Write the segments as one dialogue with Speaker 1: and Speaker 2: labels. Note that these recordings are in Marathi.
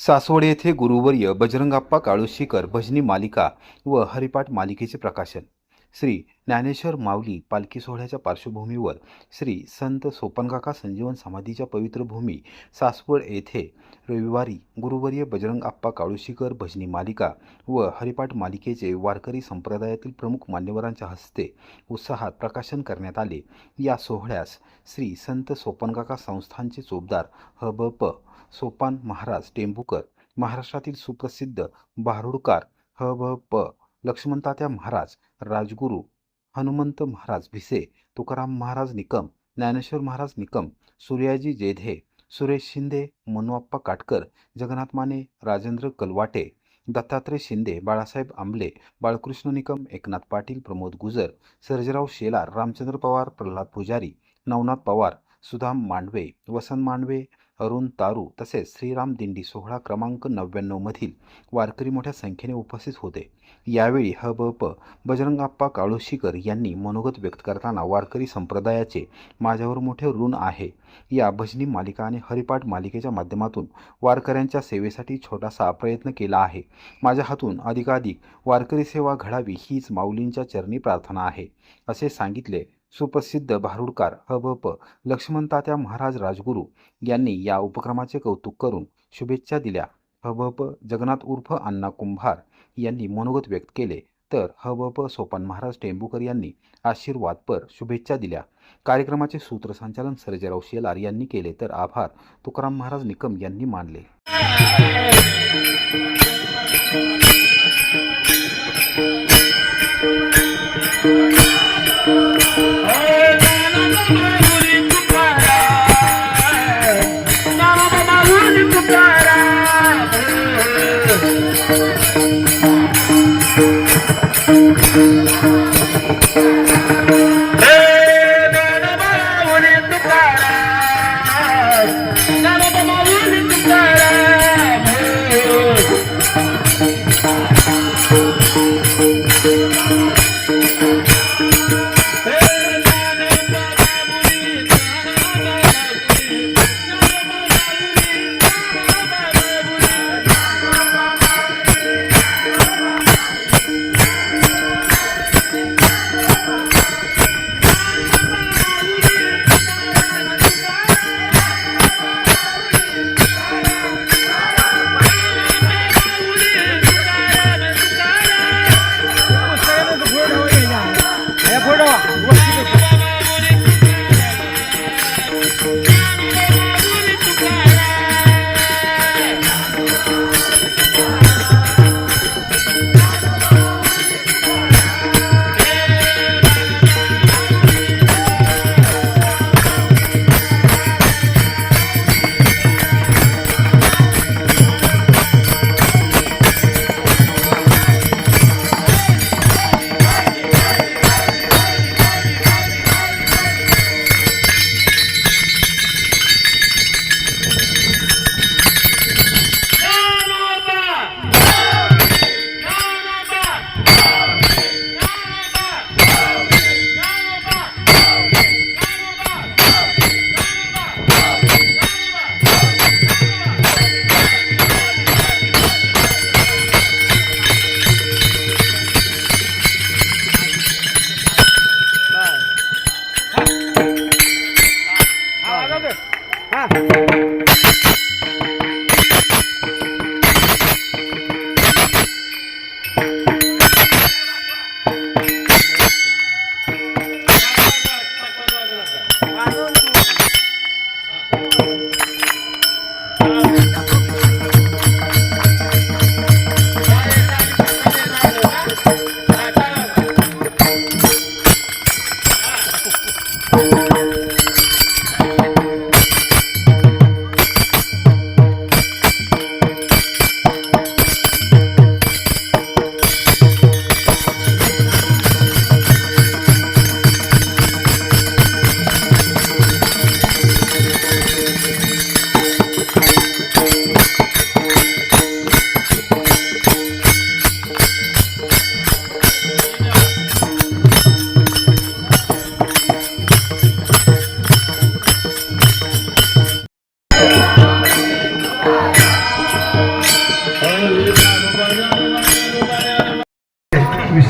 Speaker 1: सासवड येथे गुरुवर्य बजरंगाप्पा काळुशीकर भजनी मालिका व हरिपाठ मालिकेचे प्रकाशन. श्री ज्ञानेश्वर माऊली पालखी सोहळ्याच्या पार्श्वभूमीवर श्री संत सोपानकाका संजीवन समाधीच्या पवित्र भूमी सासवड येथे रविवारी गुरुवर्य बजरंगाप्पा काळुशीकर भजनी मालिका व हरिपाठ मालिकेचे वारकरी संप्रदायातील प्रमुख मान्यवरांच्या हस्ते उत्साहात प्रकाशन करण्यात आले. या सोहळ्यास श्री संत सोपानकाका संस्थानचे चोपदार ह.ब.प. सोपान महाराज टेंभुकर, महाराष्ट्रातील सुप्रसिद्ध भारुडकार ह.ब.प. लक्ष्मणतात्या महाराज राजगुरू, हनुमंत महाराज भिसे, तुकाराम महाराज निकम, ज्ञानेश्वर महाराज निकम, सूर्याजी जेधे, सुरेश शिंदे, मनोप्पा काटकर, जगन्नाथ माने, राजेंद्र कलवाटे, दत्तात्रय शिंदे, बाळासाहेब आंबले, बाळकृष्ण निकम, एकनाथ पाटील, प्रमोद गुजर, सर्जेराव शेलार, रामचंद्र पवार, प्रल्हाद पुजारी, नवनाथ पवार, सुदाम मांडवे, वसंत मांडवे, अरुण तारू तसेच श्रीराम दिंडी सोहळा क्रमांक 99 मधील वारकरी मोठ्या संख्येने उपस्थित होते. यावेळी ह.ब.प. बजरंगाप्पा काळुशीकर यांनी मनोगत व्यक्त करताना वारकरी संप्रदायाचे माझ्यावर मोठे ऋण आहे. या भजनी मालिका आणि हरिपाठ मालिकेच्या माध्यमातून वारकऱ्यांच्या सेवेसाठी छोटासा प्रयत्न केला आहे. माझ्या हातून अधिकाधिक वारकरी सेवा घडावी हीच माऊलींच्या चरणी प्रार्थना आहे, असे सांगितले. सुप्रसिद्ध भारुडकार ह.ब.प. लक्ष्मणतात्या महाराज राजगुरू यांनी या उपक्रमाचे कौतुक करून शुभेच्छा दिल्या. ह.ब.प. जगन्नाथ उर्फ अण्णा कुंभार यांनी मनोगत व्यक्त केले, तर ह.ब.प. सोपान महाराज टेंभुकर यांनी आशीर्वादपर शुभेच्छा दिल्या. कार्यक्रमाचे सूत्रसंचालन सर्जेराव शेलार यांनी केले, तर आभार तुकाराम महाराज निकम यांनी मानले.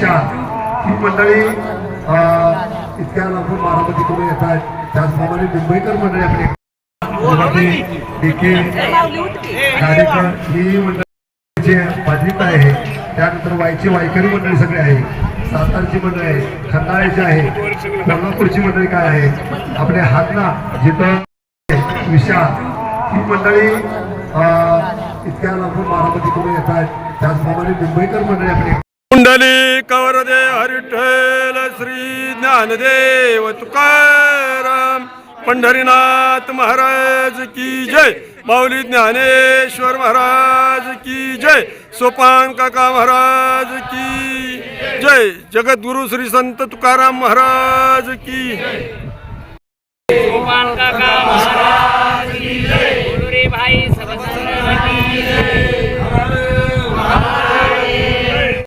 Speaker 2: विशाल ही मंडळी इतक्या लांबून बारामतीकडून येत आहेत. त्याचप्रमाणे मुंबईकर मंडळी आपली देखील गाडेकर ही मंडळी बाधित आहे. त्यानंतर वायची वायकरी मंडळी सगळे आहे, सातारची मंडळी आहे, खंडाळ्याची आहे, कोल्हापूरची मंडळी काय आहे, आपले हातना जिथं विशाल ही मंडळी इतक्या लांबून बारामतीकडून येत आहेत. त्याचप्रमाणे मुंबईकर मंडळी आपली
Speaker 3: कुंडली कवरदे हरिठ्ठल श्री ज्ञानदेव तुकाराम पंढरीनाथ महाराज की जय, माऊली ज्ञानेश्वर महाराज की जय, सोपान काका महाराज की जय, जगद्गुरु श्री संत तुकाराम महाराज की
Speaker 4: सोपान काका महाराज की जय, गुरु रे भाई सब की जय।